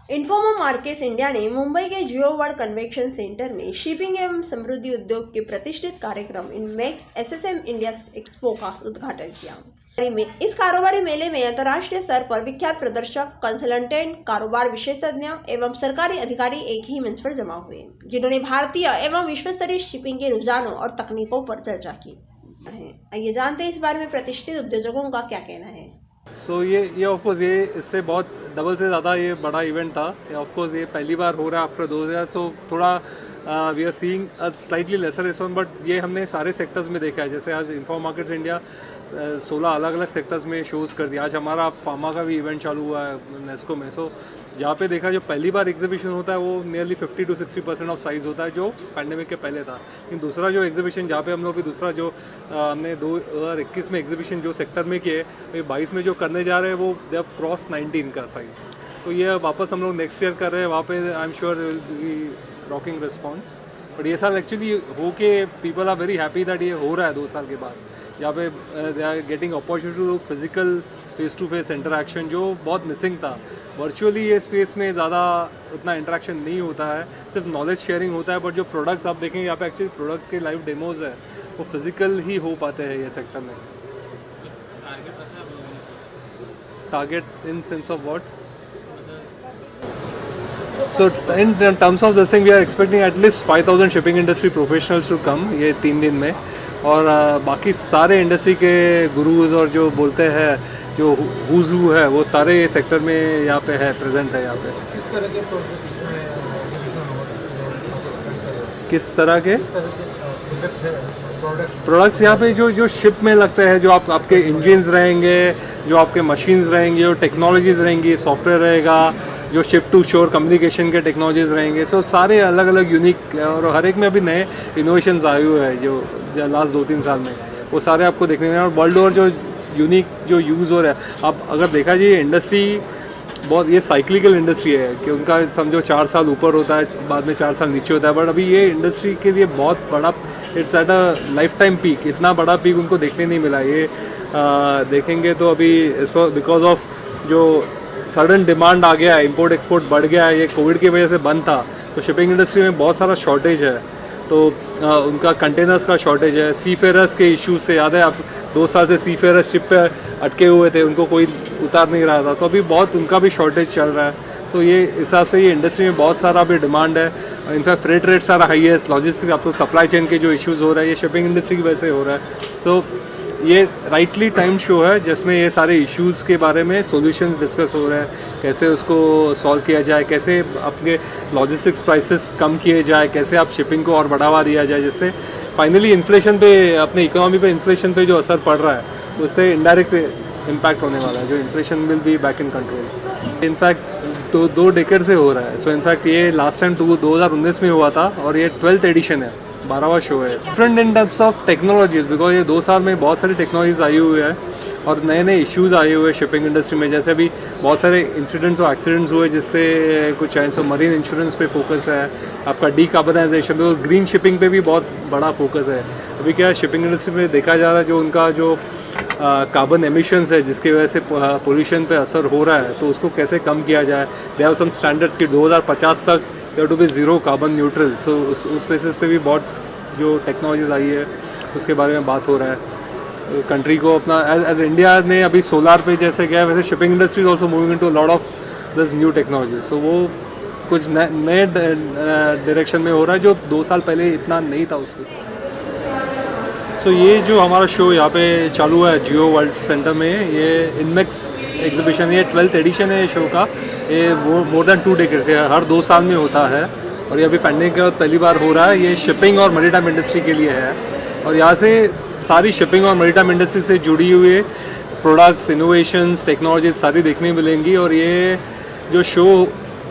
इन्फोमा markets India ने मुंबई के जियो world convention centre में शिपिंग एवं समृद्धि उद्योग के प्रतिष्ठित कार्यक्रम इनमेक्स एसएसएम इंडिया एक्सपो का उद्घाटन किया। इस कारोबारी मेले में अंतर्राष्ट्रीय स्तर पर विख्यात प्रदर्शक, कंसल्टेंट, कारोबार विशेषज्ञ एवं सरकारी अधिकारी एक ही मंच पर जमा हुए, जिन्होंने भारतीय एवं विश्व स्तरीय शिपिंग के रुझानों और तकनीकों पर चर्चा की। आइए जानते हैं इस बारे में प्रतिष्ठित उद्योजकों का क्या कहना है। ये ऑफ कोर्स ये इससे बहुत डबल से ज़्यादा ये बड़ा इवेंट था। ऑफ कोर्स ये पहली बार हो रहा है आफ्टर 2000, तो थोड़ा we are seeing a slightly lesser response, but ये हमने सारे सेक्टर्स में देखा है। जैसे आज इन्फो मार्केट्स इंडिया 16 अलग अलग सेक्टर्स में शोज़ कर दिया। आज हमारा फार्मा का भी इवेंट चालू हुआ है नेस्को में। सो यहाँ पे देखा जो पहली बार एग्जीबिशन होता है वो नियरली 50 to 60% ऑफ साइज़ होता है, जो पैंडेमिक के पहले था। लेकिन दूसरा जो एग्जीबिशन जहाँ पे हम लोग भी दूसरा जो हमने 2021 में एग्जीबिशन जो सेक्टर में किए, 22 में जो करने जा रहे हैं वो दे हैव क्रॉस 19 का साइज़। तो ये वापस हम लोग नेक्स्ट ईयर कर रहे हैं। वहाँ पे I am sure will be rocking response. But ये साल एक्चुअली हो के people are very happy that ये हो रहा है 2 साल के बाद। यहाँ पे they are getting opportunity to physical face to face interaction, जो बहुत मिसिंग था। वर्चुअली ये स्पेस में ज़्यादा उतना इंटरेक्शन नहीं होता है, सिर्फ नॉलेज शेयरिंग होता है। बट जो प्रोडक्ट्स आप देखेंगे यहाँ पे एक्चुअली प्रोडक्ट के लाइव डेमोज है वो फिजिकल ही हो पाते हैं ये सेक्टर में। Target in sense of what? So in terms of this thing, we are expecting at least 5,000 shipping industry professionals to come ये 3 दिन में। और बाकी सारे इंडस्ट्री के गुरुज और जो बोलते हैं जो हुजू है वो सारे सेक्टर में यहाँ पे है, प्रेजेंट है यहाँ पे। किस तरह के किस तरह के प्रोडक्ट्स यहाँ पे जो शिप में लगते हैं, जो आपके इंजन्स रहेंगे, जो आपके मशीन्स रहेंगे, जो टेक्नोलॉजीज रहेंगी, सॉफ्टवेयर रहेगा, जो शिप टू शोर कम्युनिकेशन के टेक्नोलॉजीज रहेंगे। सो सारे अलग अलग यूनिक, और हर एक में अभी नए इनोवेशंस आए हुए हैं जो लास्ट 2-3 साल में, वो सारे आपको देखने में। और वर्ल्ड ओवर जो यूनिक जो यूज़ हो रहा है, आप अगर देखा जाए इंडस्ट्री बहुत ये साइक्लिकल इंडस्ट्री है कि उनका समझो 4 साल ऊपर होता है, बाद में 4 साल नीचे होता है। बट अभी ये इंडस्ट्री के लिए बहुत बड़ा, it's at a life time peak. इतना बड़ा पीक उनको देखने नहीं मिला। ये देखेंगे तो अभी बिकॉज ऑफ जो सडन डिमांड आ गया है, इंपोर्ट एक्सपोर्ट बढ़ गया है, ये कोविड की वजह से बंद था, तो शिपिंग इंडस्ट्री में बहुत सारा शॉर्टेज है। तो उनका कंटेनर्स का शॉर्टेज है, सी फेयरर्स के इश्यूज से, याद है आप 2 साल से सी फेयरर्स शिप पे अटके हुए थे, उनको कोई उतार नहीं रहा था। तो अभी बहुत उनका भी शॉर्टेज चल रहा है। तो ये हिसाब से ये इंडस्ट्री में बहुत सारा अभी डिमांड है। इनफैक्ट फ्रेट रेट सारा हाईएस्ट, लॉजिस्टिक आपको सप्लाई चेन के जो इश्यूज़ हो रहा है ये शिपिंग इंडस्ट्री की वजह से हो रहा है। तो ये राइटली टाइम शो है जिसमें ये सारे इश्यूज़ के बारे में सॉल्यूशंस डिस्कस हो रहे हैं, कैसे उसको सॉल्व किया जाए, कैसे अपने लॉजिस्टिक्स प्राइसेस कम किए जाए, कैसे आप शिपिंग को और बढ़ावा दिया जाए, जिससे फाइनली इन्फ्लेशन पे, अपने इकोनॉमी पे इन्फ्लेशन पे जो असर पड़ रहा है उससे इनडायरेक्ट इम्पैक्ट होने वाला है, जो inflation will be back in control. In fact 2 decade से हो रहा है। सो इनफैक्ट ये लास्ट टाइम 2019 में हुआ था और ये 12th एडिशन है, 12वां शो है। Different in terms of technologies, because ये 2 साल में बहुत सारी टेक्नोलॉजीज आई हुई है और नए नए इश्यूज़ आए हुए हैं शिपिंग इंडस्ट्री में। जैसे अभी बहुत सारे इंसिडेंट्स और एक्सीडेंट्स हुए, जिससे कुछ है। सो मरीन इंश्योरेंस पे फोकस है, आपका डीकार्बनाइजेशन पे और ग्रीन शिपिंग पे भी बहुत बड़ा फोकस है। अभी क्या है, शिपिंग इंडस्ट्री में देखा जा रहा है जो उनका जो कार्बन एमिशंस है, जिसकी वजह से पोल्यूशन पे असर हो रहा है, तो उसको कैसे कम किया जाए। दे हैव सम स्टैंडर्ड्स की 2050 तक they have to be zero carbon neutral. So उस बेसिस पे भी बहुत जो टेक्नोलॉजीज आई है उसके बारे में बात हो रहा है। कंट्री को अपना एज इंडिया ने अभी सोलार पे जैसे गया, वैसे shipping industry is also moving into lot of this new technology. So वो कुछ नए डायरेक्शन में हो रहा है जो 2 साल पहले इतना नहीं था उसमें। सो ये जो हमारा शो यहाँ पे चालू है जियो वर्ल्ड सेंटर में, ये इनमेक्स एग्जीबिशन, ये 12th एडिशन है शो का। ये मोर देन 2 डेकेड्स से हर 2 साल में होता है और ये अभी पेंडिंग के बाद पहली बार हो रहा है। ये शिपिंग और मैरीटाइम इंडस्ट्री के लिए है और यहाँ से सारी शिपिंग और मैरीटाइम इंडस्ट्री से जुड़ी हुई प्रोडक्ट्स, इनोवेशंस, टेक्नोलॉजी सारी देखने मिलेंगी। और ये जो शो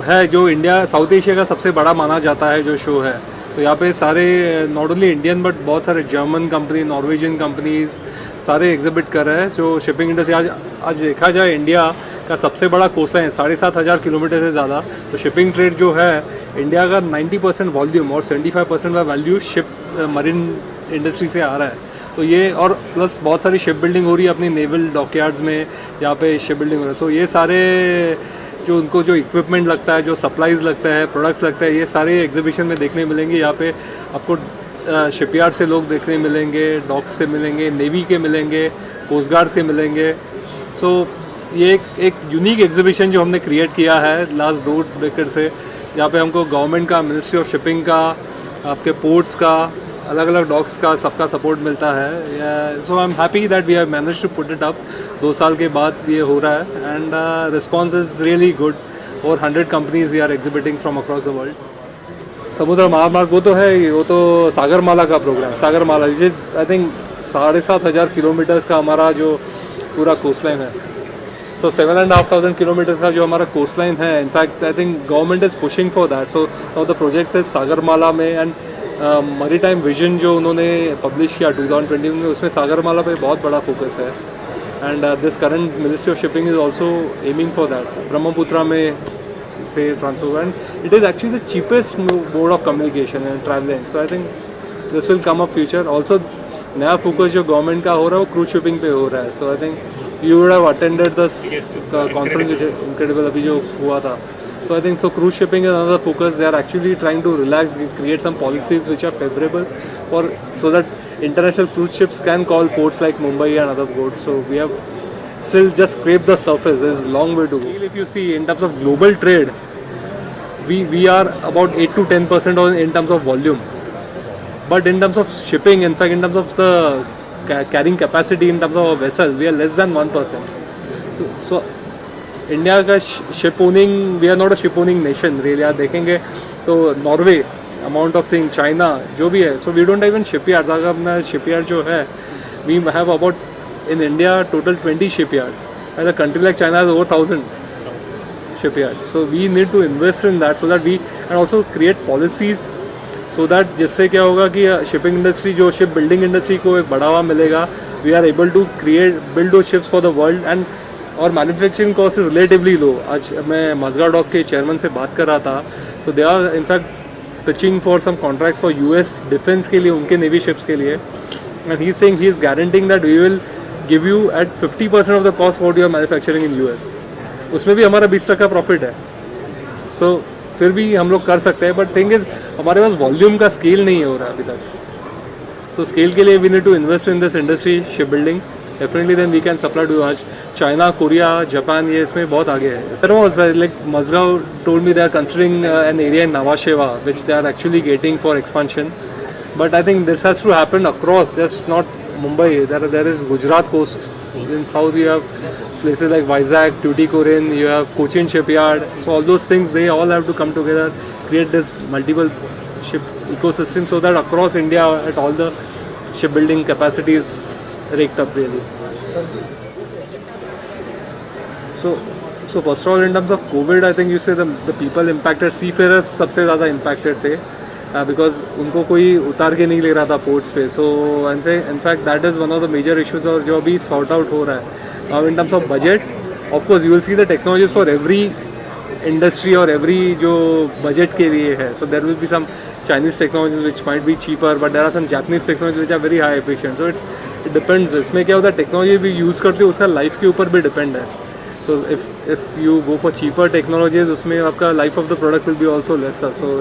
है, जो इंडिया साउथ एशिया का सबसे बड़ा माना जाता है जो शो है, तो यहाँ पे सारे नॉट ओनली इंडियन बट बहुत सारे जर्मन कंपनी, नॉर्वेजियन कंपनीज सारे एग्जिबिट कर रहे हैं। जो शिपिंग इंडस्ट्री आज देखा जाए इंडिया का सबसे बड़ा कोस्टलाइन है, 7,500 किलोमीटर से ज़्यादा। तो शिपिंग ट्रेड जो है इंडिया का 90% वॉल्यूम और 75% का वैल्यू शिप मरीन इंडस्ट्री से आ रहा है। तो ये और प्लस बहुत सारी शिप बिल्डिंग हो रही है अपनी नेवल डॉकयार्ड्स में, यहाँ पे शिप बिल्डिंग हो रहा है। तो ये सारे जो उनको जो इक्विपमेंट लगता है, जो सप्लाईज लगता है, प्रोडक्ट्स लगता है, ये सारे एग्जीबिशन में देखने मिलेंगे। यहाँ पे आपको शिपयार्ड से लोग देखने मिलेंगे, डॉक्स से मिलेंगे, नेवी के मिलेंगे, कोस्ट गार्ड से मिलेंगे। सो ये एक यूनिक एग्जीबिशन जो हमने क्रिएट किया है लास्ट 2 डेकेड से। यहाँ पे हमको गवर्नमेंट का, मिनिस्ट्री ऑफ शिपिंग का, आपके पोर्ट्स का, अलग अलग डॉक्स का, सबका सपोर्ट मिलता है। So I am happy that we have manage to put it up. 2 साल के बाद ये हो रहा है and response is really good. और 100 companies we are exhibiting from across the world. समुद्र महामार्ग वो तो है ही, वो तो सागरमाला का programme, Sagarmala which is I think 7,500 kilometres का हमारा जो पूरा कोस्ट लाइन है। सो 7,500 किलोमीटर्स का जो हमारा कोस्ट लाइन है, in fact I think government is pushing for that. So of the projects है सागरमाला में एंड मरीटाइम विजन जो उन्होंने पब्लिश किया 2020 में, उसमें सागरमाला पे बहुत बड़ा फोकस है। And this current ministry of shipping is also aiming for that. Brahmaputra में से transfer and it is actually the cheapest mode of communication and travelling. So I think this will come up future. Also नया focus जो government का हो रहा है वो cruise shipping पे हो रहा है। So I think you would have attended the conference which incredible अभी जो हुआ था। So I think so cruise shipping is another focus. They are actually trying to relax, create some policies which are favorable for so that international cruise ships can call ports like Mumbai and other ports. So we have still just scraped the surface. There's a long way to go. If you see in terms of global trade, we are about 8 to 10% in terms of volume. But in terms of shipping, in fact, in terms of the carrying capacity, in terms of a vessel, we are less than 1%. So India का ship owning, we are not a ship owning nation really. आप देखेंगे तो Norway, amount of thing, China जो भी है, so we don't even shipyard. अगर अपना shipyard जो है, we have about in India total 20 shipyards. As a country like China has over 1000 shipyards. So we need to invest in that so that we and also create policies so that जिससे क्या होगा कि shipping industry, जो ship building industry को एक बढ़ावा मिलेगा। We are able to build दो ships for the world and और मैन्युफैक्चरिंग कॉस्ट रिलेटिवली लो। आज मैं मजगा डॉक के चेयरमैन से बात कर रहा था, तो they are in fact pitching for some contracts for US defence के लिए, उनके नेवी शिप्स के लिए। And he is saying, he is guaranteeing that we will give you at 50% of the cost what you are manufacturing in US. उसमें भी हमारा 20% profit है। सो फिर भी हम लोग कर सकते हैं, बट थिंग इज हमारे पास वॉल्यूम का स्केल नहीं हो रहा है अभी तक। सो स्केल के लिए we need to invest in this industry, ship building. Definitely then we can supply to आज China, Korea, Japan, ये इसमें बहुत आगे है। Sir was like Mazgaon told me they are considering an area in Nhava Sheva which they are actually getting for expansion, but I think this has to happen across, just not Mumbai. There is Gujarat coast in south. You have places like Vizag, Tuticorin, you have Cochin shipyard. So all those things they all have to come together, create this multiple ship ecosystem so that across India at all the shipbuilding capacities raked up really. So first of all in terms of COVID, I think you say the people impacted, seafarers सबसे ज़्यादा impacted थे because उनको कोई उतार के नहीं ले रहा था ports पे. So in fact that is one of the major issues और जो अभी sort out हो रहा है. Now in terms of budgets, of course you will see the technologies for every industry और every जो budget के लिए है. So there will be some Chinese technologies which might be cheaper, but there are some Japanese technologies which are very high efficient. So it depends. इसमें क्या होता है, technology भी यूज़ करते हो उसका लाइफ के ऊपर भी डिपेंड है. So if you go for cheaper technologies, उसमें आपका life of the product will be also lesser. So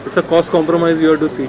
it's a cost compromise you have to see.